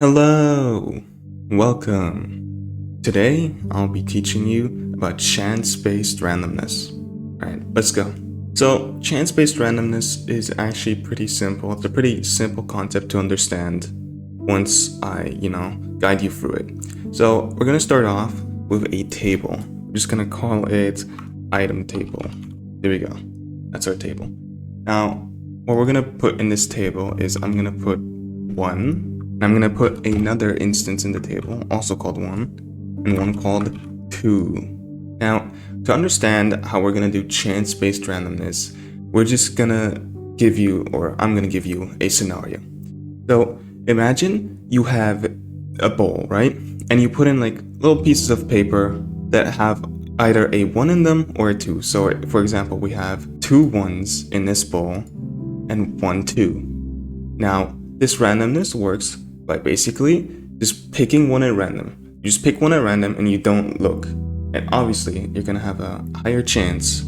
Hello, welcome. Today I'll be teaching you about chance-based randomness. Alright, let's go. So chance-based randomness is actually pretty simple. It's a pretty simple concept to understand once I, guide you through it. So we're gonna start off with a table. I'm just gonna call it item table. There we go. That's our table. Now, what we're gonna put in this table is I'm gonna put 1. I'm going to put another instance in the table, also called 1, and one called 2. Now, to understand how we're going to do chance-based randomness, we're just going to give you, or I'm going to give you a scenario. So, imagine you have a bowl, right? And you put in like little pieces of paper that have either a 1 in them or a 2. So, for example, we have 2 1s in this bowl and 1 2. Now, this randomness works by basically just picking one at random. You just pick one at random and you don't look. And obviously, you're gonna have a higher chance,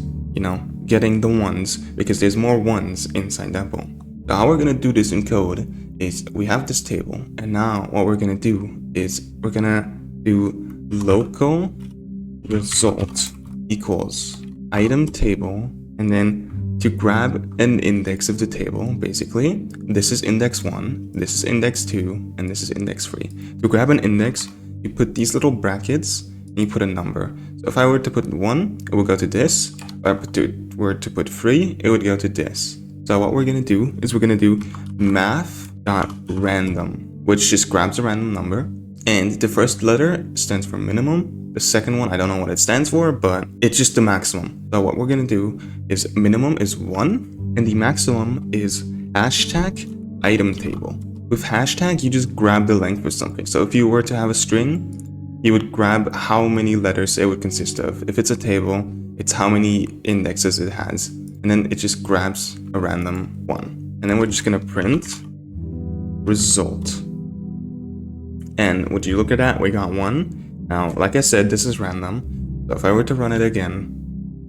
getting the 1s because there's more 1s inside that bowl. So how we're gonna do this in code is we have this table, and now what we're gonna do is we're gonna do local result equals item table, and then to grab an index of the table, basically, this is index 1, this is index 2, and this is index 3. To grab an index, you put these little brackets, and you put a number. So if I were to put 1, it would go to this. If I were to put 3, it would go to this. So what we're going to do is we're going to do math.random, which just grabs a random number. And the first letter stands for minimum. The second one, I don't know what it stands for, but it's just the maximum. So what we're gonna do is minimum is 1, and the maximum is hashtag item table. With hashtag, you just grab the length of something. So if you were to have a string, you would grab how many letters it would consist of. If it's a table, it's how many indexes it has. And then it just grabs a random 1. And then we're just gonna print result. And would you look at that? We got 1. Now, like I said, this is random. So if I were to run it again,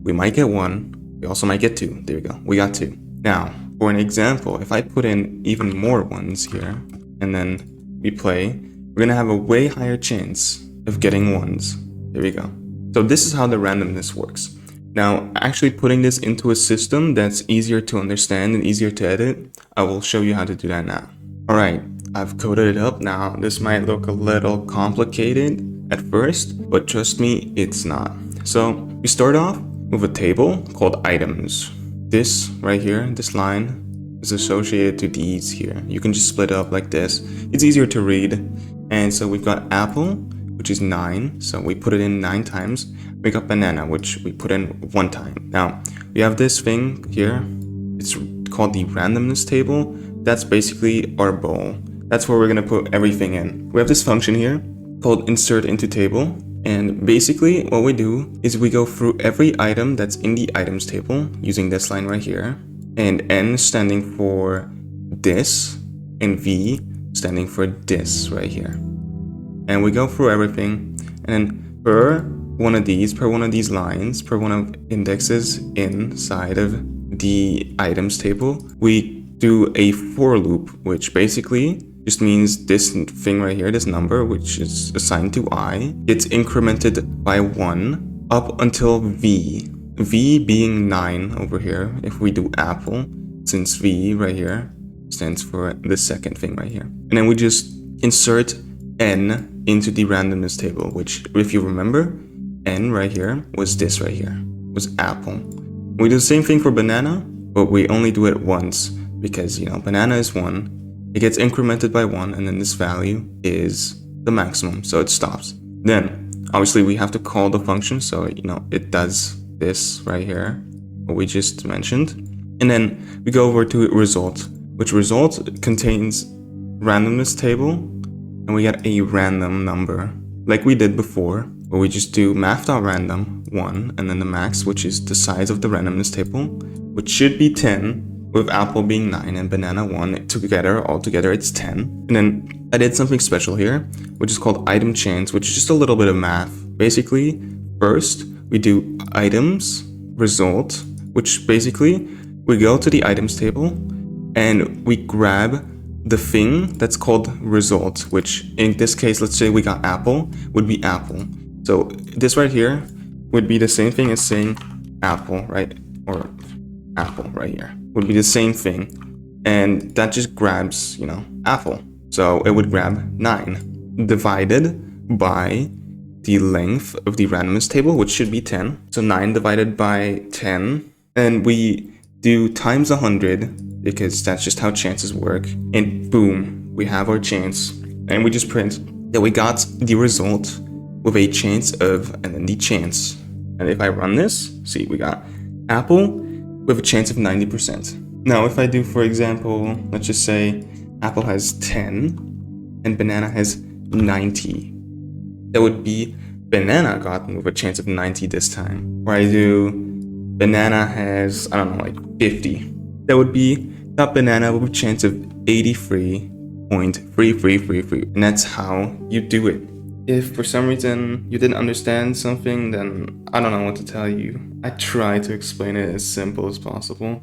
we might get 1. We also might get 2. There we go. We got 2. Now, for an example, if I put in even more 1s here, and then we play, we're going to have a way higher chance of getting 1s. There we go. So this is how the randomness works. Now, actually putting this into a system that's easier to understand and easier to edit, I will show you how to do that now. All right, I've coded it up now. This might look a little complicated at first, but trust me, it's not. So we start off with a table called items. This right here, this line is associated to these here. You can just split it up like this. It's easier to read. And so we've got apple, which is 9. So we put it in 9 times. We got banana, which we put in 1 time. Now we have this thing here. It's called the randomness table. That's basically our bowl. That's where we're gonna put everything in. We have this function here called insert into table, and basically what we do is we go through every item that's in the items table using this line right here, and N standing for this and V standing for this right here, and we go through everything, and then per one of these lines, per one of indexes inside of the items table, we do a for loop, which basically just means this thing right here, this number, which is assigned to I, gets incremented by 1 up until V. V being 9 over here, if we do apple, since V right here stands for the second thing right here. And then we just insert N into the randomness table, which, if you remember, N right here was this right here, was apple. We do the same thing for banana, but we only do it once because, banana is 1. It gets incremented by 1, and then this value is the maximum, so it stops. Then, obviously, we have to call the function, so, it does this right here, what we just mentioned. And then we go over to result, which result contains randomness table, and we get a random number, like we did before, where we just do math.random 1, and then the max, which is the size of the randomness table, which should be 10, with apple being 9 and banana 1 altogether it's 10. And then I did something special here, which is called item chance, which is just a little bit of math. Basically, first we do items result, which basically we go to the items table and we grab the thing that's called result, which in this case, let's say we got apple, would be apple. So this right here would be the same thing as saying apple, right? Or apple right here would be the same thing. And that just grabs, apple. So it would grab 9 divided by the length of the randomness table, which should be 10. So 9 divided by 10. And we do times 100 because that's just how chances work. And boom, we have our chance. And we just print that we got the result with a chance of, and then the chance. And if I run this, see, we got apple with a chance of 90%. Now, if I do, for example, let's just say apple has 10 and banana has 90. That would be banana gotten with a chance of 90 this time. Or I do banana has, I don't know, like 50. That would be that banana with a chance of 83.3333. And that's how you do it. If for some reason you didn't understand something, then I don't know what to tell you. I try to explain it as simple as possible.